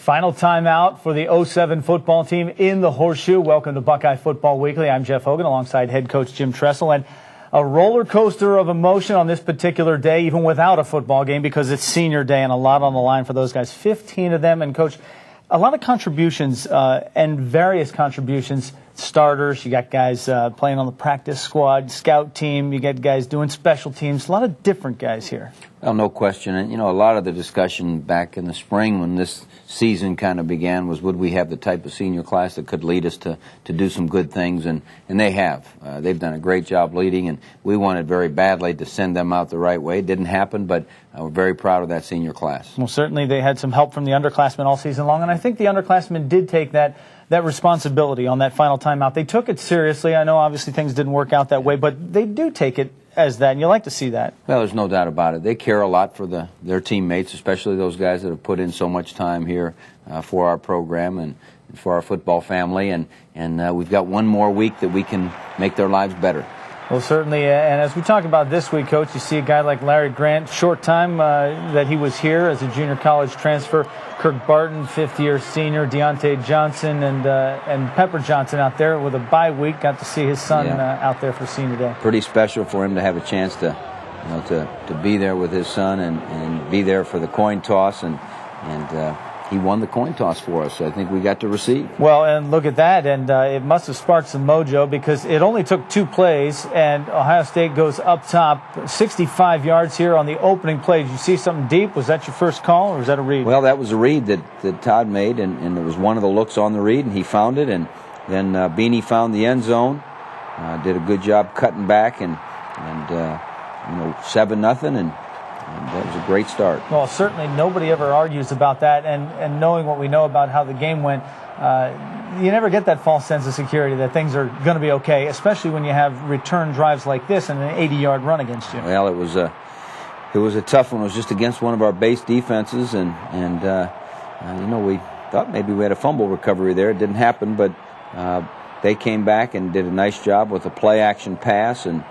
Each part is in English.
Final timeout for the 07 football team in the Horseshoe. Welcome to Buckeye Football Weekly. I'm Jeff Hogan alongside head coach Jim Tressel. And a roller coaster of emotion on this particular day, even without a football game, because it's senior day and a lot on the line for those guys. 15 of them. And, Coach, a lot of contributions and various contributions. Starters, you got guys playing on the practice squad, scout team, you got guys doing special teams, a lot of different guys here. Well, no question. And, a lot of the discussion back in the spring when this season kind of began was, would we have the type of senior class that could lead us to do some good things? And they have. They've done a great job leading, and we wanted very badly to send them out the right way. It didn't happen, but we're very proud of that senior class. Well, certainly they had some help from the underclassmen all season long, and I think the underclassmen did take that responsibility on that final timeout. They took it seriously. I know obviously things didn't work out that way, but they do take it as that, and you like to see that. Well, there's no doubt about it. They care a lot for their teammates, especially those guys that have put in so much time here for our program and for our football family, and we've got one more week that we can make their lives better. Well, certainly, and as we talk about this week, Coach, you see a guy like Larry Grant, short time that he was here as a junior college transfer. Kirk Barton, fifth-year senior, Deontay Johnson, and Pepper Johnson out there with a bye week. Got to see his son out there for senior day. Pretty special for him to have a chance to be there with his son and be there for the coin toss, and he won the coin toss for us, so I think we got to receive. Well, and look at that, and it must have sparked some mojo because it only took 2 plays, and Ohio State goes up top, 65 yards here on the opening play. Did you see something deep? Was that your first call, or was that a read? Well, that was a read that Todd made, and it was one of the looks on the read, and he found it, and then Beanie found the end zone, did a good job cutting back, and 7-0, and that was a great start. Well, certainly nobody ever argues about that, and knowing what we know about how the game went, you never get that false sense of security that things are going to be okay, especially when you have return drives like this and an 80-yard run against you. Well, it was a tough one. It was just against one of our base defenses, and we thought maybe we had a fumble recovery there. It didn't happen, but they came back and did a nice job with a play-action pass, and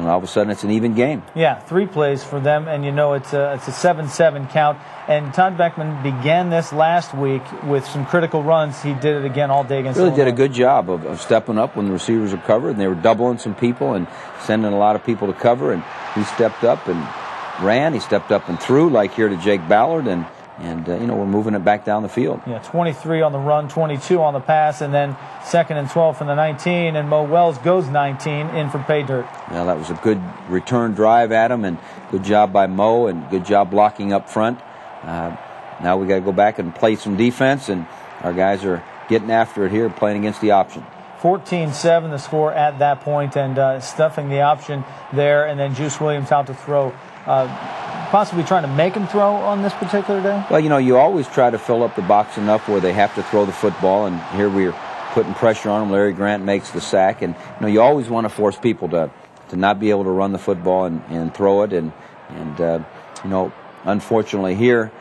all of a sudden it's an even game. Yeah, 3 plays for them, and it's a 7-7 count. And Todd Beckman began this last week with some critical runs. He did it again all day against Really Illinois. Did a good job of stepping up when the receivers were covered, and they were doubling some people and sending a lot of people to cover, and he stepped up and ran. He stepped up and threw, like here to Jake Ballard, and we're moving it back down the field. Yeah, 23 on the run, 22 on the pass, and then 2nd and 12 from the 19, and Mo Wells goes 19 in for pay dirt. Well, that was a good return drive at him, and good job by Mo, and good job blocking up front. Now we got to go back and play some defense, and our guys are getting after it here, playing against the option. 14-7 the score at that point, and stuffing the option there, and then Juice Williams out to throw. Possibly trying to make him throw on this particular day? Well, you always try to fill up the box enough where they have to throw the football, and here we're putting pressure on him. Larry Grant makes the sack, and you always want to force people to not be able to run the football and throw it, and unfortunately here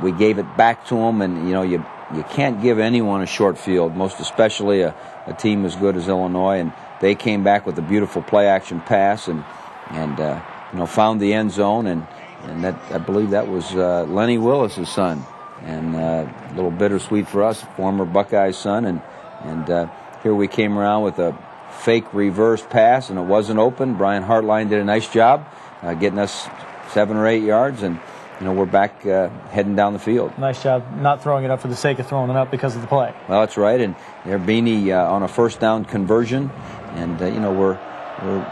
we gave it back to them, and you can't give anyone a short field, most especially a team as good as Illinois, and they came back with a beautiful play-action pass and found the end zone, and that, I believe that was Lenny Willis' son, and a little bittersweet for us, former Buckeyes son, and here we came around with a fake reverse pass, and it wasn't open. Brian Hartline did a nice job getting us 7 or 8 yards, and we're back heading down the field. Nice job not throwing it up for the sake of throwing it up because of the play. Well, that's right, and there Beanie on a first down conversion, and we're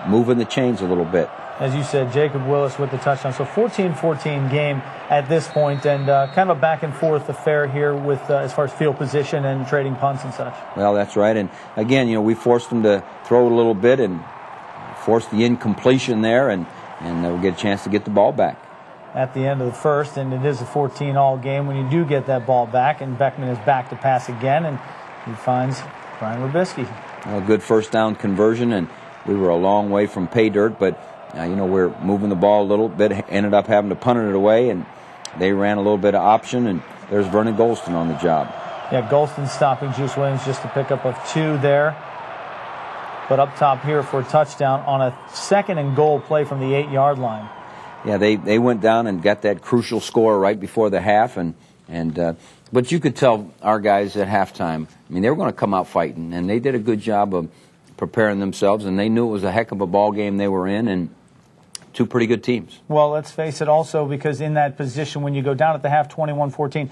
moving the chains a little bit. As you said, Jacob Willis with the touchdown. So 14-14 game at this point, and kind of a back-and-forth affair here with as far as field position and trading punts and such. Well, that's right. And, again, we forced them to throw a little bit and forced the incompletion there, and we'll get a chance to get the ball back. At the end of the first, and it is a 14-all game when you do get that ball back, and Beckman is back to pass again, and he finds Brian Robisky. Well, a good first down conversion, and we were a long way from pay dirt, but we're moving the ball a little bit, ended up having to punt it away, and they ran a little bit of option, and there's Vernon Golston on the job. Yeah, Golston stopping Juice Williams just a pickup of 2 there. But up top here for a touchdown on a 2nd and goal play from the 8-yard line. Yeah, they went down and got that crucial score right before the half, and But you could tell our guys at halftime, I mean, they were going to come out fighting, and they did a good job of preparing themselves, and they knew it was a heck of a ball game they were in, and two pretty good teams. Well, let's face it also, because in that position, when you go down at the half 21-14,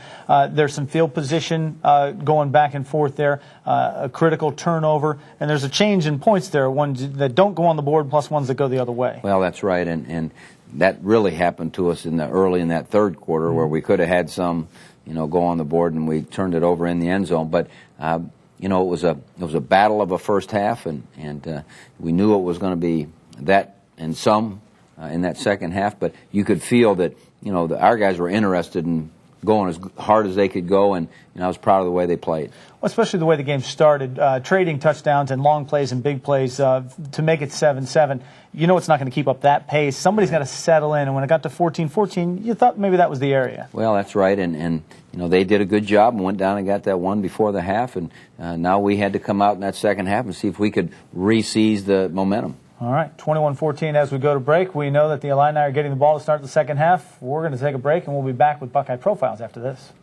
there's some field position going back and forth there, a critical turnover, and there's a change in points there, ones that don't go on the board plus ones that go the other way. Well, that's right, and that really happened to us early in that third quarter, where we could have had some, go on the board, and we turned it over in the end zone. But it was a battle of a first half, and we knew it was going to be that and some in that second half. But you could feel that our guys were interested in going as hard as they could go, and I was proud of the way they played. Well, especially the way the game started, trading touchdowns and long plays and big plays to make it 7-7. It's not going to keep up that pace. Somebody's got to settle in, and when it got to 14-14, you thought maybe that was the area. Well, that's right, and they did a good job and went down and got that one before the half, and now we had to come out in that second half and see if we could re-seize the momentum. All right, 21-14 as we go to break. We know that the Illini are getting the ball to start the second half. We're going to take a break, and we'll be back with Buckeye Profiles after this.